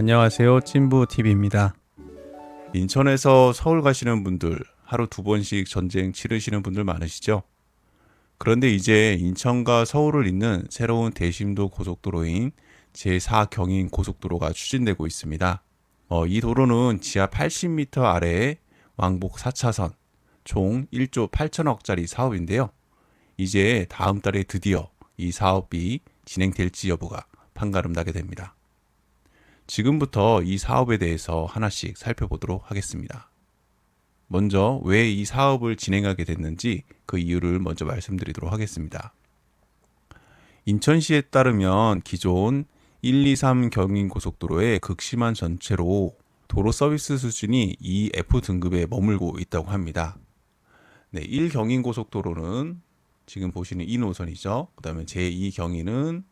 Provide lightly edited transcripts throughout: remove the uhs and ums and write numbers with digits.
안녕하세요. 찐부TV입니다. 인천에서 서울 가시는 분들, 하루 2번씩 전쟁 치르시는 분들 많으시죠? 그런데 이제 인천과 서울을 잇는 새로운 대심도 고속도로인 제4경인 고속도로가 추진되고 있습니다. 이 도로는 지하 80m 아래에 왕복 4차선, 총 1조 8천억짜리 사업인데요. 이제 다음 달에 드디어 이 사업이 진행될지 여부가 판가름 나게 됩니다. 지금부터 이 사업에 대해서 하나씩 살펴보도록 하겠습니다. 먼저 왜 이 사업을 진행하게 됐는지 그 이유를 먼저 말씀드리도록 하겠습니다. 인천시에 따르면 기존 1, 2, 3 경인고속도로의 극심한 전체로 도로 서비스 수준이 2F 등급에 머물고 있다고 합니다. 1 경인고속도로는 지금 보시는 이 노선이죠. 그 다음에 제2 경인은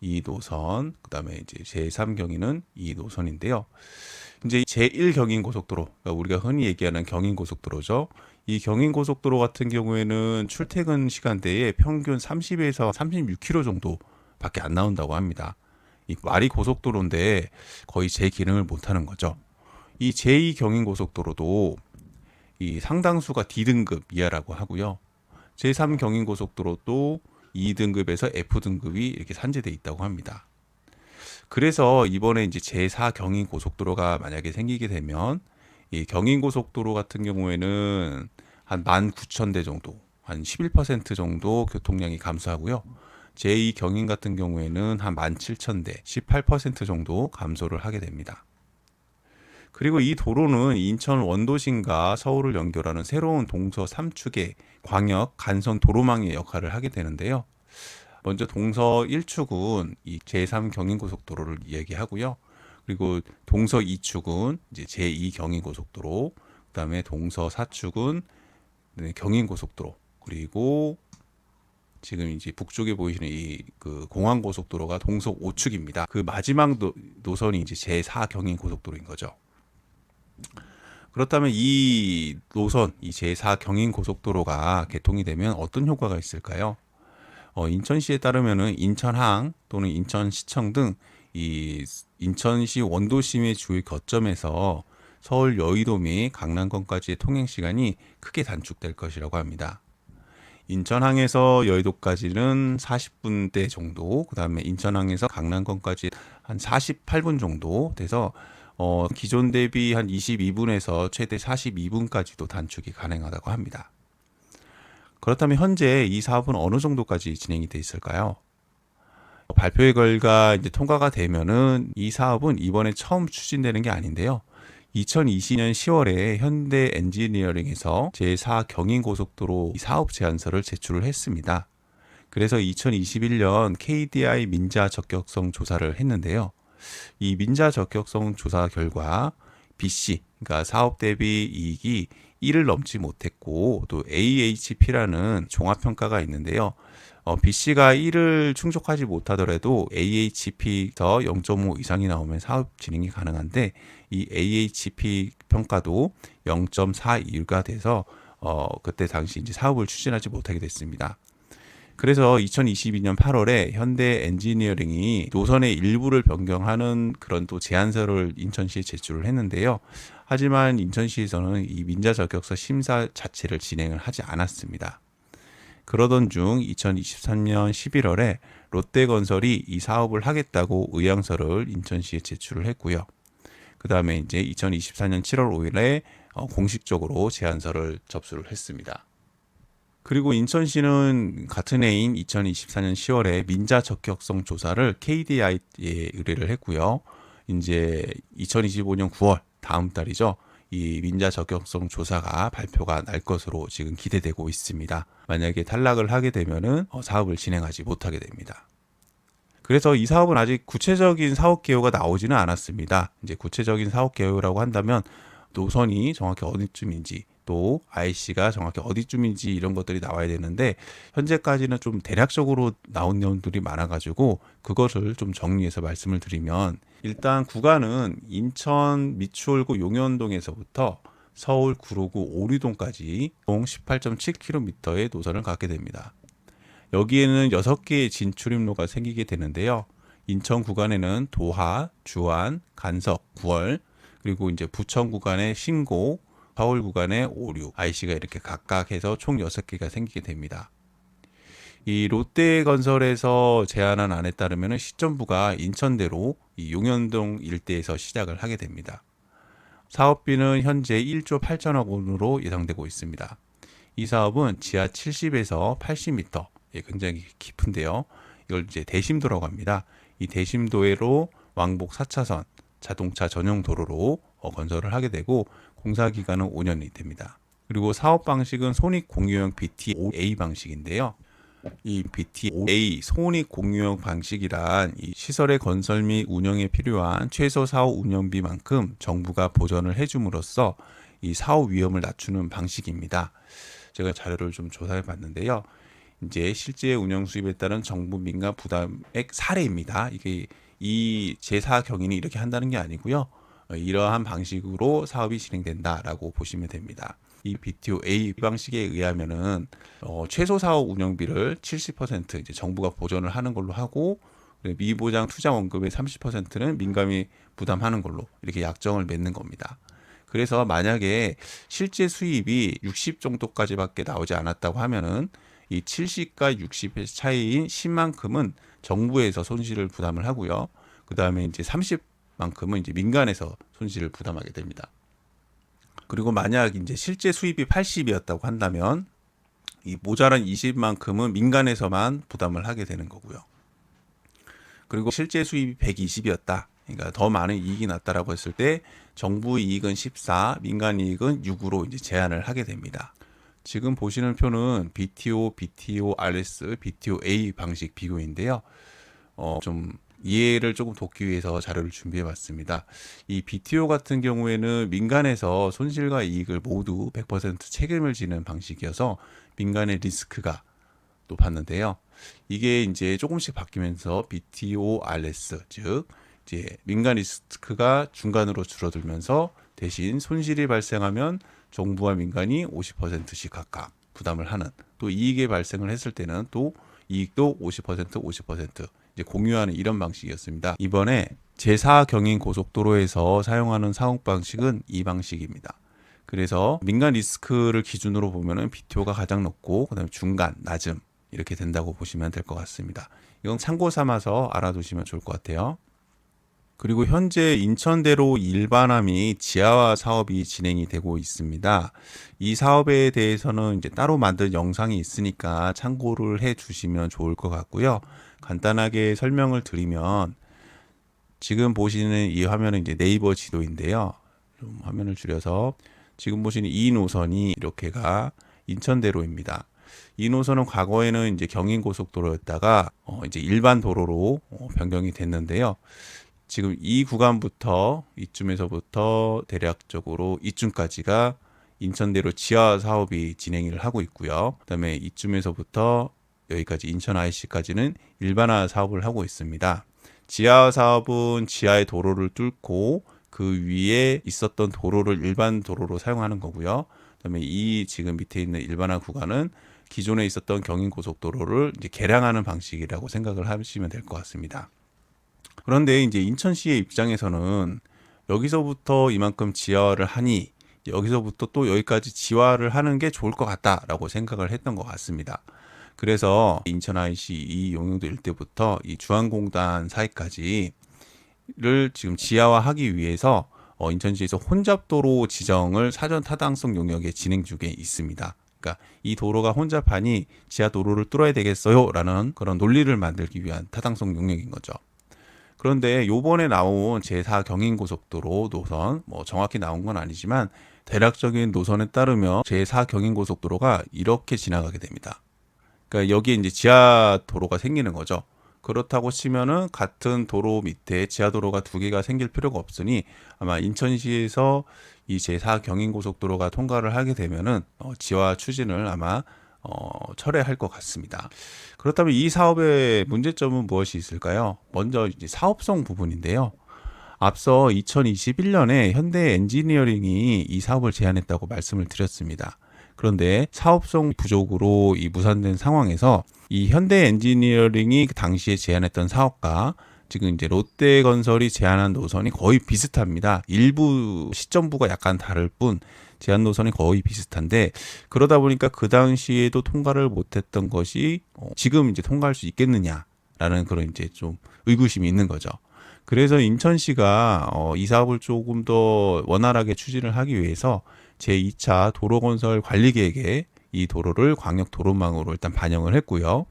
이 노선, 그 다음에 이제 제3 경인은 이 노선인데요. 이제 제1 경인 고속도로, 그러니까 우리가 흔히 얘기하는 경인 고속도로죠. 이 경인 고속도로 같은 경우에는 출퇴근 시간대에 평균 30에서 36km 정도밖에 안 나온다고 합니다. 이 말이 고속도로인데 거의 제 기능을 못 하는 거죠. 이 제2 경인 고속도로도 이 상당수가 D등급 이하라고 하고요. 제3 경인 고속도로도 2등급에서 F등급이 이렇게 산재되어 있다고 합니다. 그래서 이번에 이제 제4 경인 고속도로가 만약에 생기게 되면 이 경인 고속도로 같은 경우에는 한 19,000대 정도, 한 11% 정도 교통량이 감소하고요. 제2 경인 같은 경우에는 한 17,000대, 18% 정도 감소를 하게 됩니다. 그리고 이 도로는 인천 원도심과 서울을 연결하는 새로운 동서 3축의 광역 간선 도로망의 역할을 하게 되는데요. 먼저 동서 1축은 이 제3 경인고속도로를 이야기하고요. 그리고 동서 2축은 이제 제2 경인고속도로, 그다음에 동서 4축은 경인고속도로, 그리고 지금 이제 북쪽에 보이시는 이 그 공항고속도로가 동서 5축입니다. 그 마지막 노선이 이제 제4 경인고속도로인 거죠. 그렇다면 이 노선, 이 제4 경인고속도로가 개통이 되면 어떤 효과가 있을까요? 인천시에 따르면은 인천항 또는 인천시청 등 이 인천시 원도심의 주요 거점에서 서울 여의도 및 강남권까지의 통행 시간이 크게 단축될 것이라고 합니다. 인천항에서 여의도까지는 40분대 정도, 그 다음에 인천항에서 강남권까지 한 48분 정도 돼서 기존 대비 한 22분에서 최대 42분까지도 단축이 가능하다고 합니다. 그렇다면 현재 이 사업은 어느 정도까지 진행이 돼 있을까요? 발표의 결과 이제 통과가 되면은 이 사업은 이번에 처음 추진되는 게 아닌데요. 2020년 10월에 현대 엔지니어링에서 제4 경인고속도로 사업 제안서를 제출을 했습니다. 그래서 2021년 KDI 민자 적격성 조사를 했는데요. 이 민자 적격성 조사 결과 BC, 그러니까 사업 대비 이익이 1을 넘지 못했고, 또 AHP라는 종합평가가 있는데요. BC가 1을 충족하지 못하더라도 AHP 더 0.5 이상이 나오면 사업 진행이 가능한데, 이 AHP 평가도 0.42가 돼서 그때 당시 이제 사업을 추진하지 못하게 됐습니다. 그래서 2022년 8월에 현대 엔지니어링이 노선의 일부를 변경하는 그런 또 제안서를 인천시에 제출을 했는데요. 하지만 인천시에서는 이 민자 적격서 심사 자체를 진행을 하지 않았습니다. 그러던 중 2023년 11월에 롯데건설이 이 사업을 하겠다고 의향서를 인천시에 제출을 했고요. 그 다음에 이제 2024년 7월 5일에 공식적으로 제안서를 접수를 했습니다. 그리고 인천시는 같은 해인 2024년 10월에 민자 적격성 조사를 KDI에 의뢰를 했고요. 이제 2025년 9월 다음 달이죠. 이 민자 적격성 조사가 발표가 날 것으로 지금 기대되고 있습니다. 만약에 탈락을 하게 되면은 사업을 진행하지 못하게 됩니다. 그래서 이 사업은 아직 구체적인 사업 개요가 나오지는 않았습니다. 이제 구체적인 사업 개요라고 한다면 노선이 정확히 어디쯤인지, 또 IC가 정확히 어디쯤인지 이런 것들이 나와야 되는데, 현재까지는 좀 대략적으로 나온 내용들이 많아가지고 그것을 좀 정리해서 말씀을 드리면, 일단 구간은 인천 미추홀구 용현동에서부터 서울 구로구 오류동까지 총 18.7km의 노선을 갖게 됩니다. 여기에는 6개의 진출입로가 생기게 되는데요. 인천 구간에는 도하, 주안, 간석, 구월, 그리고 이제 부천 구간에 신고, 서울 구간에 오류, IC가 이렇게 각각 해서 총 6개가 생기게 됩니다. 이 롯데건설에서 제안한 안에 따르면 시점부가 인천대로 이 용현동 일대에서 시작을 하게 됩니다. 사업비는 현재 1조 8천억 원으로 예상되고 있습니다. 이 사업은 지하 70에서 80m, 굉장히 깊은데요. 이걸 이제 대심도라고 합니다. 이 대심도로 왕복 4차선 자동차 전용 도로로 건설을 하게 되고 공사 기간은 5년이 됩니다. 그리고 사업 방식은 손익 공유형 BTOA 방식인데요. 이 BTOA 손익 공유형 방식이란 이 시설의 건설 및 운영에 필요한 최소 사업 운영비만큼 정부가 보전을 해줌으로써 이 사업 위험을 낮추는 방식입니다. 제가 자료를 좀 조사해 봤는데요. 이제 실제 운영 수입에 따른 정부 민간 부담액 사례입니다. 이게 이 제4경인이 이렇게 한다는 게 아니고요. 이러한 방식으로 사업이 진행된다라고 보시면 됩니다. 이 BTOA 방식에 의하면은 최소 사업 운영비를 70% 이제 정부가 보전을 하는 걸로 하고 미보장 투자 원금의 30%는 민간이 부담하는 걸로 이렇게 약정을 맺는 겁니다. 그래서 만약에 실제 수입이 60 정도까지밖에 나오지 않았다고 하면은 이 70과 60의 차이인 10만큼은 정부에서 손실을 부담을 하고요. 그 다음에 이제 30만큼은 이제 민간에서 손실을 부담하게 됩니다. 그리고 만약 이제 실제 수입이 80이었다고 한다면 이 모자란 20만큼은 민간에서만 부담을 하게 되는 거고요. 그리고 실제 수입이 120이었다. 그러니까 더 많은 이익이 났다라고 했을 때 정부 이익은 14, 민간 이익은 6으로 이제 제한을 하게 됩니다. 지금 보시는 표는 BTO, BTO-RS, BTO-A 방식 비교인데요. 좀 이해를 조금 돕기 위해서 자료를 준비해 봤습니다. 이 BTO 같은 경우에는 민간에서 손실과 이익을 모두 100% 책임을 지는 방식이어서 민간의 리스크가 높았는데요. 이게 이제 조금씩 바뀌면서 BTO-RS, 즉 이제 민간 리스크가 중간으로 줄어들면서 대신 손실이 발생하면 정부와 민간이 50%씩 각각 부담을 하는, 또 이익이 발생을 했을 때는 또 이익도 50%, 50% 이제 공유하는 이런 방식이었습니다. 이번에 제4경인 고속도로에서 사용하는 사업 방식은 이 방식입니다. 그래서 민간 리스크를 기준으로 보면은 BTO가 가장 높고 그다음에 중간, 낮음 이렇게 된다고 보시면 될 것 같습니다. 이건 참고 삼아서 알아두시면 좋을 것 같아요. 그리고 현재 인천대로 일반화 및 지하화 사업이 진행이 되고 있습니다. 이 사업에 대해서는 이제 따로 만든 영상이 있으니까 참고를 해 주시면 좋을 것 같고요. 간단하게 설명을 드리면 지금 보시는 이 화면은 이제 네이버 지도인데요. 좀 화면을 줄여서 지금 보시는 이 노선이 이렇게가 인천대로입니다. 이 노선은 과거에는 이제 경인고속도로였다가 이제 일반 도로로 변경이 됐는데요. 지금 이 구간부터 이쯤에서부터 대략적으로 이쯤까지가 인천대로 지하 사업이 진행을 하고 있고요. 그다음에 이쯤에서부터 여기까지 인천 IC까지는 일반화 사업을 하고 있습니다. 지하 사업은 지하의 도로를 뚫고 그 위에 있었던 도로를 일반 도로로 사용하는 거고요. 그다음에 이 지금 밑에 있는 일반화 구간은 기존에 있었던 경인고속도로를 이제 개량하는 방식이라고 생각을 하시면 될 것 같습니다. 그런데 이제 인천시의 입장에서는 여기서부터 이만큼 지하화를 하니 여기서부터 또 여기까지 지하화를 하는 게 좋을 것 같다라고 생각을 했던 것 같습니다. 그래서 인천 IC 이 용영도 일대부터 이 주한공단 사이까지를 지금 지하화하기 위해서 인천시에서 혼잡도로 지정을 사전 타당성 용역에 진행 중에 있습니다. 그러니까 이 도로가 혼잡하니 지하 도로를 뚫어야 되겠어요라는 그런 논리를 만들기 위한 타당성 용역인 거죠. 그런데 요번에 나온 제4 경인고속도로 노선, 정확히 나온 건 아니지만 대략적인 노선에 따르면 제4 경인고속도로가 이렇게 지나가게 됩니다. 그러니까 여기에 이제 지하 도로가 생기는 거죠. 그렇다고 치면은 같은 도로 밑에 지하 도로가 두 개가 생길 필요가 없으니 아마 인천시에서 이 제4 경인고속도로가 통과를 하게 되면은 지하 추진을 아마 철회할 것 같습니다. 그렇다면 이 사업의 문제점은 무엇이 있을까요? 먼저 이제 사업성 부분인데요. 앞서 2021년에 현대 엔지니어링이 이 사업을 제안했다고 말씀을 드렸습니다. 그런데 사업성 부족으로 이 무산된 상황에서 이 현대 엔지니어링이 그 당시에 제안했던 사업과 지금 이제 롯데건설이 제안한 노선이 거의 비슷합니다. 일부 시점부가 약간 다를 뿐 제안 노선이 거의 비슷한데, 그러다 보니까 그 당시에도 통과를 못했던 것이 지금 이제 통과할 수 있겠느냐라는 그런 이제 좀 의구심이 있는 거죠. 그래서 인천시가 이 사업을 조금 더 원활하게 추진을 하기 위해서 제2차 도로건설 관리계획에 이 도로를 광역도로망으로 일단 반영을 했고요.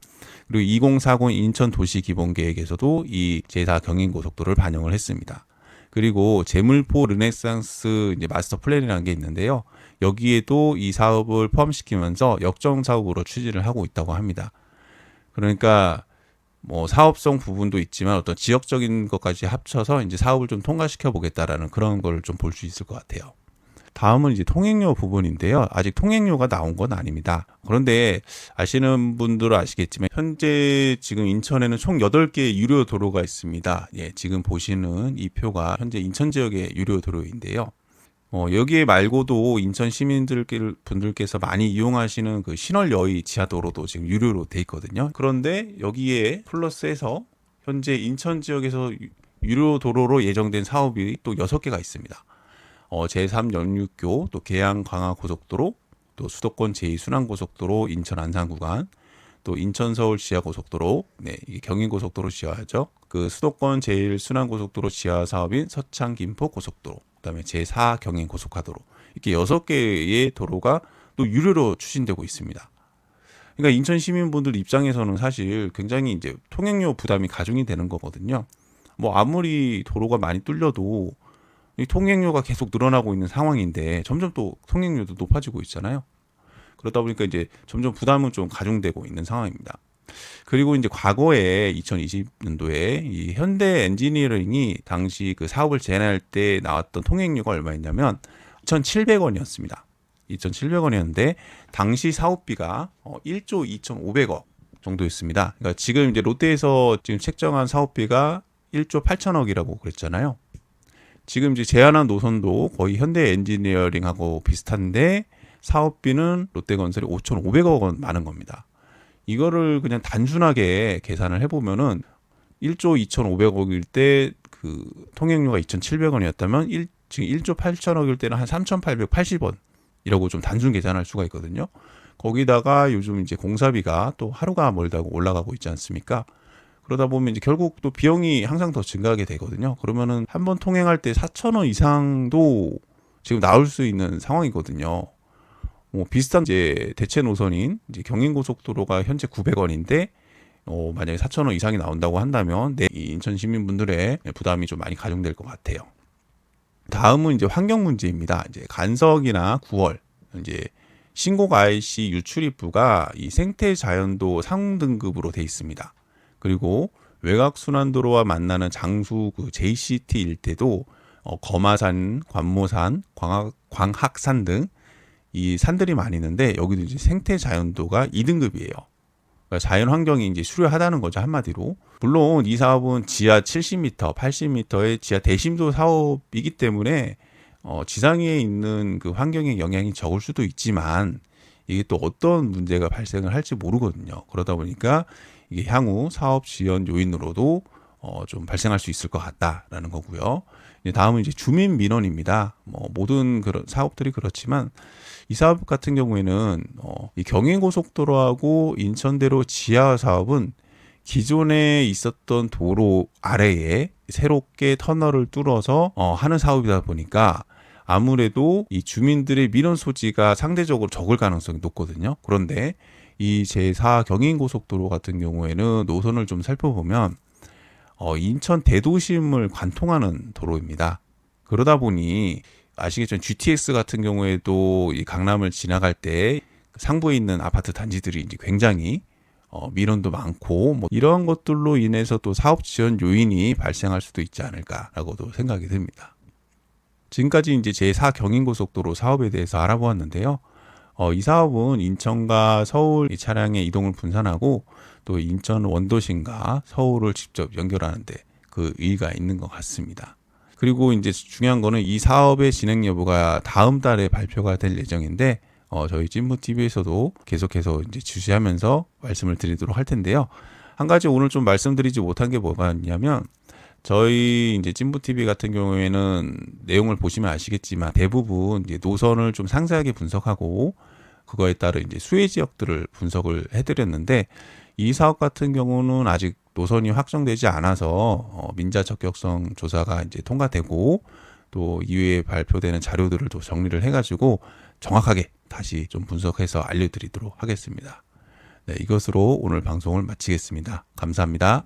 그리고 2040 인천도시기본계획에서도 이 제4 경인고속도로를 반영을 했습니다. 그리고 제물포 르네상스 이제 마스터 플랜이라는 게 있는데요. 여기에도 이 사업을 포함시키면서 역정 사업으로 추진을 하고 있다고 합니다. 그러니까 뭐 사업성 부분도 있지만 어떤 지역적인 것까지 합쳐서 이제 사업을 좀 통과시켜 보겠다라는 그런 걸 좀 볼 수 있을 것 같아요. 다음은 이제 통행료 부분인데요. 아직 통행료가 나온 건 아닙니다. 그런데 아시는 분들은 아시겠지만 현재 지금 인천에는 총 8개의 유료 도로가 있습니다. 예, 지금 보시는 이 표가 현재 인천 지역의 유료 도로인데요. 여기에 말고도 인천 시민분들께서 많이 이용하시는 그 신월여의 지하도로도 지금 유료로 돼 있거든요. 그런데 여기에 플러스해서 현재 인천 지역에서 유료 도로로 예정된 사업이 또 6개가 있습니다. 제3 연륙교, 또 계양 광화 고속도로, 또 수도권 제2순환고속도로 인천 안산 구간, 또 인천 서울 지하 고속도로, 네, 이게 경인 고속도로 지하죠. 그 수도권 제1순환고속도로 지하 사업인 서창 김포 고속도로, 그다음에 제4 경인 고속화도로, 이렇게 6개의 도로가 또 유료로 추진되고 있습니다. 그러니까 인천 시민분들 입장에서는 사실 굉장히 이제 통행료 부담이 가중이 되는 거거든요. 뭐 아무리 도로가 많이 뚫려도 이 통행료가 계속 늘어나고 있는 상황인데 점점 또 통행료도 높아지고 있잖아요. 그러다 보니까 이제 점점 부담은 좀 가중되고 있는 상황입니다. 그리고 이제 과거에 2020년도에 이 현대 엔지니어링이 당시 그 사업을 제안할 때 나왔던 통행료가 얼마였냐면 2,700원이었습니다. 2,700원이었는데 당시 사업비가 1조 2,500억 정도였습니다. 그러니까 지금 이제 롯데에서 지금 책정한 사업비가 1조 8천억이라고 그랬잖아요. 지금 이제 제안한 노선도 거의 현대 엔지니어링하고 비슷한데 사업비는 롯데건설이 5,500억 원 많은 겁니다. 이거를 그냥 단순하게 계산을 해보면은 1조 2,500억일 때 그 통행료가 2,700원이었다면 지금 1조 8천억일 때는 한 3,880원이라고 좀 단순 계산할 수가 있거든요. 거기다가 요즘 이제 공사비가 또 하루가 멀다고 올라가고 있지 않습니까? 그러다 보면 이제 결국 또 비용이 항상 더 증가하게 되거든요. 그러면은 한 번 통행할 때 4,000원 이상도 지금 나올 수 있는 상황이거든요. 비슷한 이제 대체 노선인 이제 경인고속도로가 현재 900원인데 만약에 4,000원 이상이 나온다고 한다면 이 인천 시민분들의 부담이 좀 많이 가중될 것 같아요. 다음은 이제 환경 문제입니다. 이제 간석이나 9월 이제 신곡 IC 유출입부가 이 생태 자연도 상등급으로 돼 있습니다. 그리고 외곽순환도로와 만나는 장수 그 JCT 일대도 거마산, 관모산, 광학산 등 이 산들이 많이 있는데 여기도 이제 생태 자연도가 2등급이에요. 그러니까 자연 환경이 이제 수려하다는 거죠, 한마디로. 물론 이 사업은 지하 70m, 80m의 지하 대심도 사업이기 때문에 지상 위에 있는 그 환경의 영향이 적을 수도 있지만 이게 또 어떤 문제가 발생을 할지 모르거든요. 그러다 보니까 이게 향후 사업 지연 요인으로도 좀 발생할 수 있을 것 같다라는 거고요. 다음은 이제 주민 민원입니다. 모든 그런 사업들이 그렇지만 이 사업 같은 경우에는 이 경인고속도로하고 인천대로 지하 사업은 기존에 있었던 도로 아래에 새롭게 터널을 뚫어서 하는 사업이다 보니까 아무래도 이 주민들의 민원 소지가 상대적으로 적을 가능성이 높거든요. 그런데 이 제4 경인고속도로 같은 경우에는 노선을 좀 살펴보면 인천 대도심을 관통하는 도로입니다. 그러다 보니 아시겠지만 GTX 같은 경우에도 이 강남을 지나갈 때 상부에 있는 아파트 단지들이 이제 굉장히 민원도 많고 이러한 것들로 인해서 또 사업 지연 요인이 발생할 수도 있지 않을까라고도 생각이 듭니다. 지금까지 이제 제4 경인고속도로 사업에 대해서 알아보았는데요. 이 사업은 인천과 서울 차량의 이동을 분산하고 또 인천 원도심과 서울을 직접 연결하는데 그 의의가 있는 것 같습니다. 그리고 이제 중요한 거는 이 사업의 진행 여부가 다음 달에 발표가 될 예정인데 저희 찐무TV에서도 계속해서 이제 주시하면서 말씀을 드리도록 할 텐데요. 한 가지 오늘 좀 말씀드리지 못한 게 뭐가 있냐면 저희 이제 찐부TV 같은 경우에는 내용을 보시면 아시겠지만 대부분 이제 노선을 좀 상세하게 분석하고 그거에 따른 이제 수혜 지역들을 분석을 해드렸는데 이 사업 같은 경우는 아직 노선이 확정되지 않아서 민자 적격성 조사가 이제 통과되고 또 이후에 발표되는 자료들을 또 정리를 해가지고 정확하게 다시 좀 분석해서 알려드리도록 하겠습니다. 네, 이것으로 오늘 방송을 마치겠습니다. 감사합니다.